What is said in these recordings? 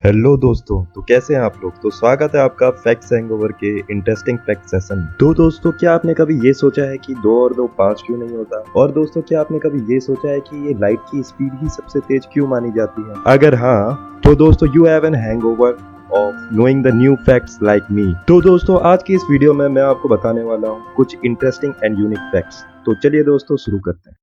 Hello दोस्तों, तो कैसे हैं आप लोग। तो स्वागत है आपका फैक्ट्स हैंगओवर के इंटरेस्टिंग फैक्ट सेशन। तो दोस्तों, क्या आपने कभी ये सोचा है कि 2 और 2 5 क्यों नहीं होता। और दोस्तों, क्या आपने कभी ये सोचा है कि ये लाइट की स्पीड ही सबसे तेज क्यों मानी जाती है। अगर हाँ, तो दोस्तों you have an hangover of knowing the new facts like me. तो दोस्तों, आज की इस वीडियो में मैं आपको बताने वाला हूँ कुछ इंटरेस्टिंग एंड यूनिक फैक्ट्स। तो चलिए दोस्तों, शुरू करते हैं।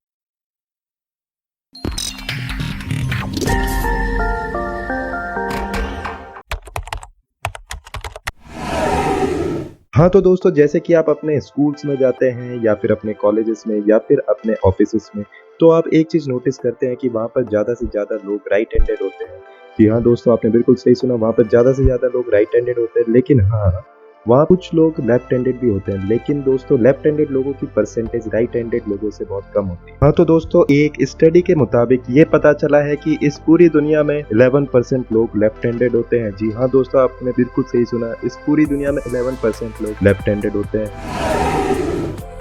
हाँ, तो दोस्तों, जैसे कि आप अपने स्कूल्स में जाते हैं या फिर अपने कॉलेजेस में या फिर अपने ऑफिसेस में, तो आप एक चीज़ नोटिस करते हैं कि वहाँ पर ज़्यादा से ज़्यादा लोग राइट हैंडेड होते हैं। जी हाँ दोस्तों, आपने बिल्कुल सही सुना, वहाँ पर ज़्यादा से ज़्यादा लोग राइट हैंडेड होते हैं। लेकिन हाँ, वहाँ कुछ लोग लेफ्ट हैंडेड भी होते हैं। लेकिन दोस्तों, लेफ्ट हैंडेड लोगों की परसेंटेज राइट हैंडेड लोगों से बहुत कम होती है। हाँ, तो दोस्तों, एक स्टडी के मुताबिक ये पता चला है कि इस पूरी दुनिया में 11% लोग लेफ्ट हैंडेड होते हैं। जी हाँ दोस्तों, आपने बिल्कुल सही सुना, इस पूरी दुनिया में 11% लोग लेफ्ट हैंडेड होते हैं।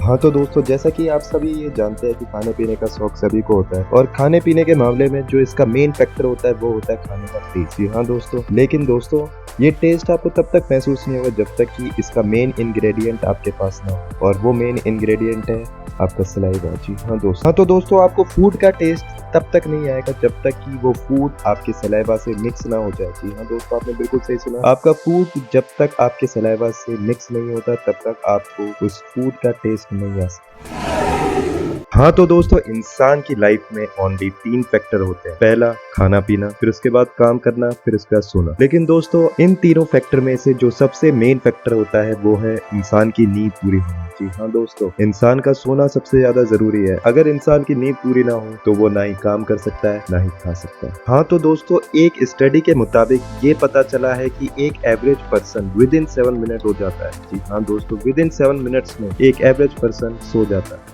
हाँ, तो दोस्तों, जैसा कि आप सभी ये जानते हैं कि खाने पीने का शौक सभी को होता है, और खाने पीने के मामले में जो इसका मेन फैक्टर होता है वो होता है खाने का टेस्ट। जी हाँ दोस्तों, लेकिन दोस्तों, ये टेस्ट आपको तब तक महसूस नहीं होगा जब तक कि इसका मेन इंग्रेडिएंट आपके पास ना हो, और वो मेन इंग्रेडिएंट है आपका सलाइवा। जी हाँ दोस्तों। हाँ, तो दोस्तों, आपको फूड का टेस्ट तब तक नहीं आएगा जब तक कि वो फूड आपके सलाइवा से मिक्स ना हो जाए। जी हाँ दोस्तों, आपने बिल्कुल सही सुना, आपका फूड जब तक आपके सलाइवा से मिक्स नहीं होता तब तक आपको उस फूड का टेस्ट नहीं आ सकता। हाँ, तो दोस्तों, इंसान की लाइफ में ओनली 3 फैक्टर होते हैं। पहला खाना पीना, फिर उसके बाद काम करना, फिर उसके बाद सोना। लेकिन दोस्तों, इन तीनों फैक्टर में से जो सबसे मेन फैक्टर होता है वो है इंसान की नींद पूरी होनी। जी हाँ दोस्तों, इंसान का सोना सबसे ज्यादा जरूरी है। अगर इंसान की नींद पूरी ना हो तो वो ना ही काम कर सकता है ना ही खा सकता है। हाँ, तो दोस्तों, एक स्टडी के मुताबिक ये पता चला है कि एक एवरेज पर्सन विद इन 7 मिनट सो जाता है। जी हाँ दोस्तों, विद इन 7 मिनट्स में एक एवरेज पर्सन सो जाता है।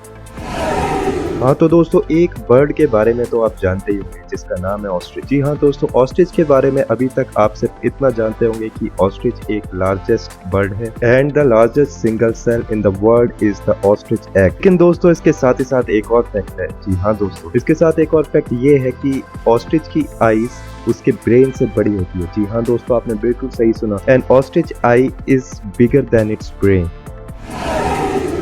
हाँ, तो दोस्तों, एक बर्ड के बारे में तो आप जानते ही होंगे जिसका नाम है ऑस्ट्रिच। जी हाँ दोस्तों, ऑस्ट्रिच के बारे में अभी तक आप सिर्फ इतना जानते होंगे कि ऑस्ट्रिच एक लार्जेस्ट बर्ड है and the largest single cell in the world is the ostrich egg. लेकिन दोस्तों, इसके साथ ही साथ एक और फैक्ट है। जी हाँ दोस्तों, इसके साथ एक और फैक्ट ये है कि ऑस्ट्रिच की आईज उसके ब्रेन से बड़ी होती है। जी हाँ दोस्तों, आपने बिल्कुल सही सुना, and ostrich I is bigger than it's brain.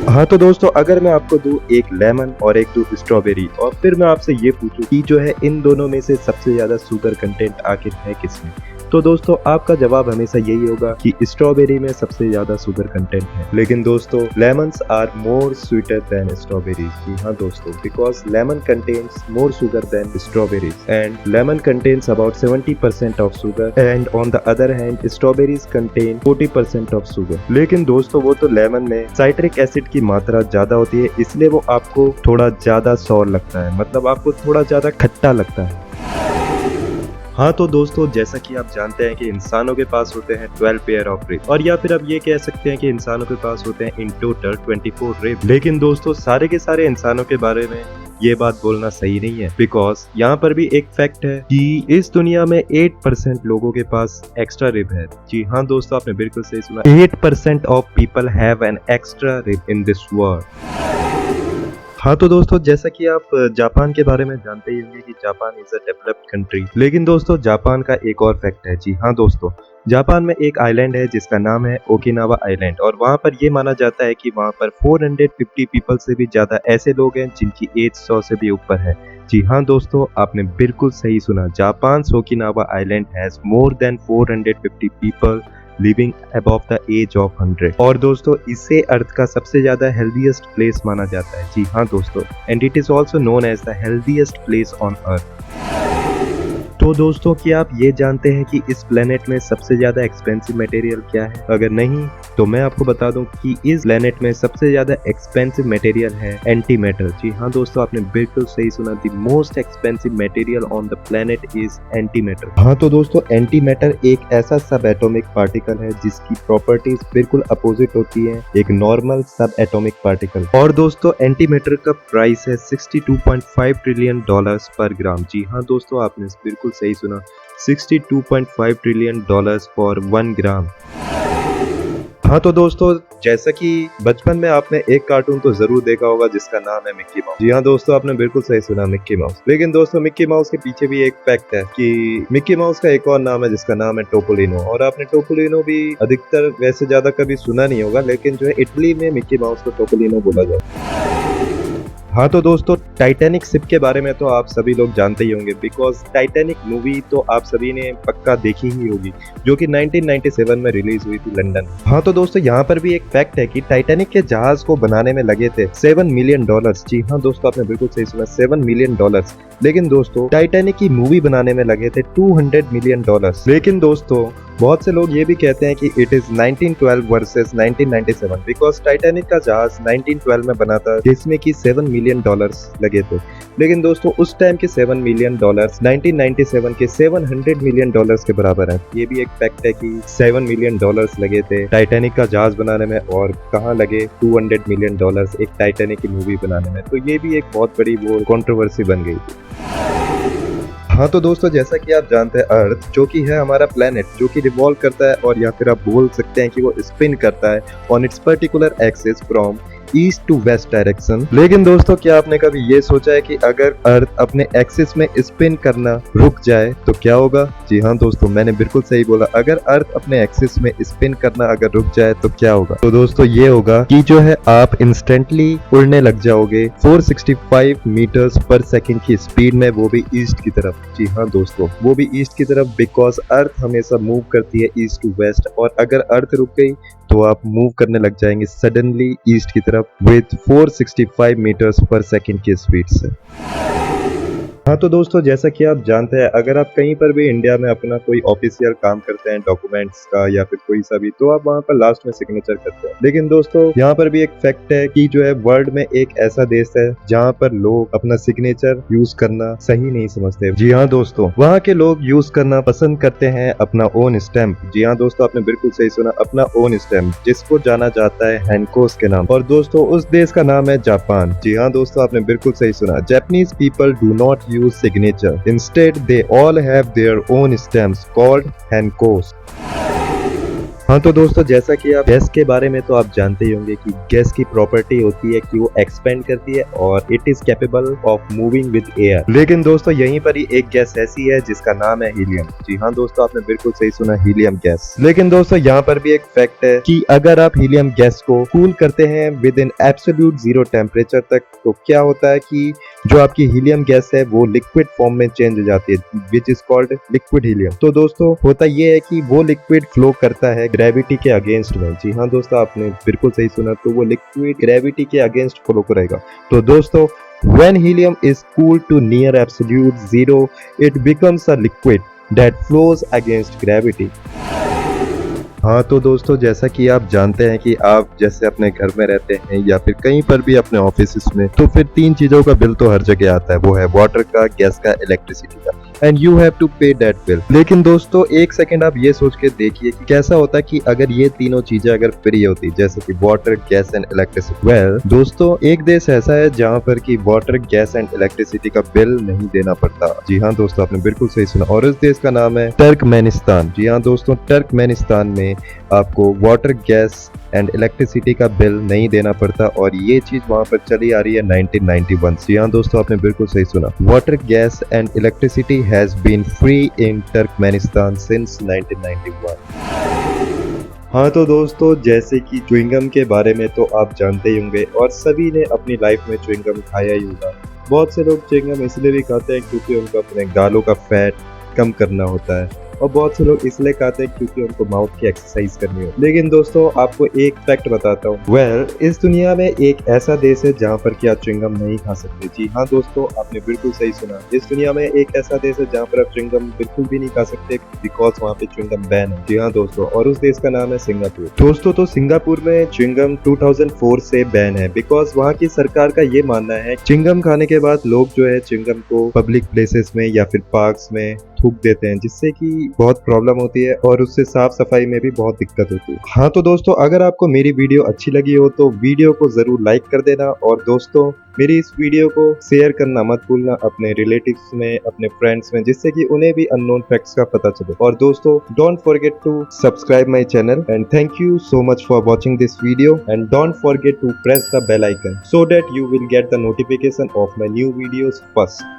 हाँ, तो दोस्तों, अगर मैं आपको दूं एक लेमन और एक दूं स्ट्रॉबेरी, और फिर मैं आपसे ये पूछूं कि जो है इन दोनों में से सबसे ज्यादा शुगर कंटेंट आखिर है किसमें, तो दोस्तों आपका जवाब हमेशा यही होगा कि स्ट्रॉबेरी में सबसे ज्यादा शुगर कंटेंट है। लेकिन दोस्तों, lemons are more sweeter than strawberries. जी हाँ दोस्तों, because lemon contains more sugar than strawberries, and lemon contains about 70% of sugar, and on the other hand strawberries contain 40% of sugar. लेकिन दोस्तों, वो तो लेमन में साइट्रिक एसिड की मात्रा ज्यादा होती है, इसलिए वो आपको थोड़ा ज्यादा सौर लगता है, मतलब आपको थोड़ा ज्यादा खट्टा लगता है। हाँ, तो दोस्तों, जैसा कि आप जानते हैं कि इंसानों के पास होते हैं 12 पेयर ऑफ रिब, और या फिर आप ये कह सकते हैं कि इंसानों के पास होते हैं इन टोटल 24 रिब। लेकिन दोस्तों, सारे के सारे इंसानों के बारे में ये बात बोलना सही नहीं है, बिकॉज यहाँ पर भी एक फैक्ट है कि इस दुनिया में 8% लोगों के पास एक्स्ट्रा रिब है। जी हाँ दोस्तों, आपने बिल्कुल सही सुना, 8% of people have an extra rib in this world. हाँ, तो दोस्तों, जैसा कि आप जापान के बारे में जानते ही होंगे कि Japan is a developed country. लेकिन दोस्तों, जापान का एक और फैक्ट है। जी हाँ दोस्तों, जापान में एक आइलैंड है जिसका नाम है ओकिनावा आइलैंड, और वहाँ पर ये माना जाता है कि वहाँ पर 450 पीपल से भी ज्यादा ऐसे लोग हैं जिनकी एज 100 से भी ऊपर है। जी हाँ दोस्तों, आपने बिल्कुल सही सुना, Japan Okinawa island has more than 450 people living above the age of 100। और दोस्तों, इसे अर्थ का सबसे ज्यादा हेल्दीएस्ट प्लेस माना जाता है। जी हाँ दोस्तों, and it is also known as the healthiest place on earth. तो दोस्तों, क्या आप ये जानते हैं कि इस प्लेनेट में सबसे ज्यादा एक्सपेंसिव मटेरियल क्या है? अगर नहीं तो मैं आपको बता दूं कि इस प्लेनेट में सबसे ज्यादा एक्सपेंसिव मटेरियल है एंटी मैटर। जी हाँ दोस्तों, आपने बिल्कुल सही सुना, the most expensive material on the planet is anti matter. हाँ, तो दोस्तों, एंटी मैटर एक ऐसा सब एटॉमिक पार्टिकल है जिसकी प्रॉपर्टीज बिल्कुल अपोजिट होती है एक नॉर्मल सब एटॉमिक पार्टिकल। और दोस्तों, एंटी मैटर का प्राइस है $62.5 ट्रिलियन पर ग्राम। जी हाँ दोस्तों, आपने बिल्कुल सही सुना, $62.5 ट्रिलियन फॉर 1 ग्राम। हाँ तो दोस्तों, जैसा कि बचपन में आपने एक कार्टून तो जरूर देखा होगा जिसका नाम है मिक्की माउस। जी हाँ दोस्तों, आपने बिल्कुल सही सुना, मिक्की माउस। लेकिन दोस्तों, मिक्की माउस के पीछे भी एक फैक्ट है कि मिक्की माउस का एक और नाम है जिसका नाम है टोपोलिनो। और आपने टोपोलिनो भी अधिकतर वैसे ज्यादा कभी सुना नहीं होगा, लेकिन जो है इटली में मिक्की माउस को टोपोलिनो बोला जाता है। हाँ तो दोस्तों, टाइटैनिक शिप के बारे में तो आप सभी लोग जानते ही होंगे, बिकॉज टाइटैनिक मूवी तो आप सभी ने पक्का देखी ही होगी, जो कि 1997 में रिलीज हुई थी लंदन। हाँ तो दोस्तों, यहाँ पर भी एक फैक्ट है कि टाइटैनिक के जहाज को बनाने में लगे थे $7 मिलियन। जी हाँ दोस्तों, आपने बिल्कुल सही सुना, $7 मिलियन। लेकिन दोस्तों, टाइटैनिक की मूवी बनाने में लगे थे $200 मिलियन। लेकिन दोस्तों, बहुत से लोग ये भी कहते हैं कि it is 1912 versus 1997, because Titanic का जहाज 1912 में बना था जिसमें कि $7 मिलियन लगे थे। लेकिन दोस्तों, उस टाइम के $7 मिलियन 1997 के $700 मिलियन के बराबर है। ये भी एक फैक्ट है कि $7 मिलियन लगे थे टाइटैनिक का जहाज बनाने में, और कहाँ लगे $200 मिलियन एक टाइटैनिक की मूवी बनाने में। तो ये भी एक बहुत बड़ी वो कंट्रोवर्सी बन गई थी। हाँ तो दोस्तों, जैसा कि आप जानते हैं, अर्थ जो कि है हमारा प्लेनेट, जो कि रिवॉल्व करता है, और या फिर आप बोल सकते हैं कि वो स्पिन करता है on its particular axis from east to west direction. लेकिन दोस्तों, क्या आपने कभी ये सोचा है कि अगर अर्थ अपने एक्सिस में स्पिन करना रुक जाए तो क्या होगा? जी हाँ दोस्तों, मैंने बिल्कुल सही बोला, अगर अर्थ अपने एक्सिस में स्पिन करना अगर रुक जाए तो क्या होगा? तो दोस्तों, ये होगा कि जो है आप इंस्टेंटली उड़ने लग जाओगे 465 मीटर्स पर सेकंड की स्पीड में, वो भी ईस्ट की तरफ। जी हाँ दोस्तों, वो भी ईस्ट की तरफ, बिकॉज अर्थ हमेशा मूव करती है ईस्ट टू वेस्ट, और अगर अर्थ रुक गई तो आप मूव करने लग जाएंगे सडनली ईस्ट की तरफ विथ 465 मीटर्स पर सेकंड की स्पीड से। हाँ तो दोस्तों, जैसा कि आप जानते हैं, अगर आप कहीं पर भी इंडिया में अपना कोई ऑफिशियल काम करते हैं डॉक्यूमेंट्स का या फिर कोई सा भी, तो आप वहाँ पर लास्ट में सिग्नेचर करते हैं। लेकिन दोस्तों, यहाँ पर भी एक फैक्ट है कि जो है वर्ल्ड में एक ऐसा देश है जहाँ पर लोग अपना सिग्नेचर यूज करना सही नहीं समझते। जी हाँ दोस्तों, वहाँ के लोग यूज करना पसंद करते हैं अपना ओन स्टैम्प। जी हाँ दोस्तों, आपने बिल्कुल सही सुना, अपना ओन स्टैम्प, जिसको जाना जाता है हैंकोस के नाम। और दोस्तों, उस देश का नाम है जापान। जी हाँ दोस्तों, आपने बिल्कुल सही सुना, Japanese people do not use signature. Instead, they all have their own stamps called hankos. हाँ तो दोस्तों, जैसा कि आप गैस के बारे में तो आप जानते ही होंगे कि गैस की प्रॉपर्टी होती है कि वो एक्सपेंड करती है और it is capable of moving with air. लेकिन दोस्तों, यहीं पर ही एक गैस ऐसी है जिसका नाम है हीलियम। जी हाँ दोस्तों, आपने बिल्कुल सही सुना, हीलियम गैस। लेकिन दोस्तों, यहाँ पर भी एक फैक्ट है कि अगर आप हीलियम गैस को कूल करते हैं विद इन एब्सोल्यूट 0 टेम्परेचर तक, तो क्या होता है कि जो आपकी हीलियम गैस है वो लिक्विड फॉर्म में चेंज हो जाती है, which is called liquid helium. तो दोस्तों, होता ये है कि वो लिक्विड फ्लो करता है ग्रेविटी के अगेंस्ट में। जी हाँ दोस्तों, आपने बिल्कुल सही सुना, तो वो लिक्विड ग्रेविटी के अगेंस्ट फ्लो करेगा। तो दोस्तों, when helium is cooled to near absolute zero, it becomes a liquid that flows against gravity. हाँ तो दोस्तों, जैसा कि आप जानते हैं कि आप जैसे अपने घर में रहते हैं या फिर कहीं पर भी अपने ऑफिस में, तो फिर 3 चीजों का बिल तो हर जगह आता है, वो है वाटर का, गैस का, इलेक्ट्रिसिटी का, एंड यू हैव टू पे दैट बिल। लेकिन दोस्तों, एक सेकंड आप ये सोच के देखिए कि कैसा होता कि अगर ये तीनों चीजें अगर फ्री होती, जैसे कि water, gas and electricity. Well दोस्तों, एक देश ऐसा है जहाँ पर कि वाटर, गैस एंड इलेक्ट्रिसिटी का बिल नहीं देना पड़ता। जी हाँ दोस्तों, आपने बिल्कुल सही सुना, और इस देश का नाम है टर्कमेनिस्तान। जी हाँ दोस्तों, टर्कमेनिस्तान में आपको वाटर, गैस एंड इलेक्ट्रिसिटी का बिल नहीं देना पड़ता, और ये चीज वहां पर चली आ रही है 1991 से। यहाँ दोस्तों, आपने बिल्कुल सही सुना, water, gas and electricity has been free in Turkmenistan since 1991। हाँ तो दोस्तों, जैसे कि च्युइंगम के बारे में तो आप जानते ही होंगे, और सभी ने अपनी लाइफ में च्युइंगम खाया ही होगा। बहुत से लोग च्युइंगम इसलिए भी खाते हैं क्योंकि उनको अपने गालों का फैट कम करना होता है, और बहुत से लोग इसलिए खाते हैं क्योंकि उनको माउथ की एक्सरसाइज करनी हो। लेकिन दोस्तों, आपको एक फैक्ट बताता हूँ। इस दुनिया में एक ऐसा देश है जहाँ पर कि आप च्युइंगम नहीं खा सकते। जी हाँ दोस्तों, आपने बिल्कुल सही सुना, इस दुनिया में एक ऐसा देश है जहाँ पर आप च्युइंगम बिल्कुल भी नहीं खा सकते, बिकॉज वहाँ पे च्युइंगम बैन है। जी हाँ दोस्तों, और उस देश का नाम है सिंगापुर। दोस्तों, तो सिंगापुर में च्युइंगम 2004 से बैन है, बिकॉज वहाँ की सरकार का ये मानना है च्युइंगम खाने के बाद लोग जो है च्युइंगम को पब्लिक प्लेसेस में या फिर पार्क्स में थूक देते हैं, जिससे कि बहुत प्रॉब्लम होती है और उससे साफ सफाई में भी बहुत दिक्कत होती है। हाँ तो दोस्तों, अगर आपको मेरी वीडियो अच्छी लगी हो तो वीडियो को जरूर लाइक कर देना, और दोस्तों मेरी इस वीडियो को शेयर करना मत भूलना अपने रिलेटिव्स में, अपने फ्रेंड्स में, जिससे कि उन्हें भी अननोन फैक्ट्स का पता चले। और दोस्तों, don't forget to subscribe my channel, and thank you so much for watching this video, and don't forget to press the bell icon so that you will get the notification of my new videos first.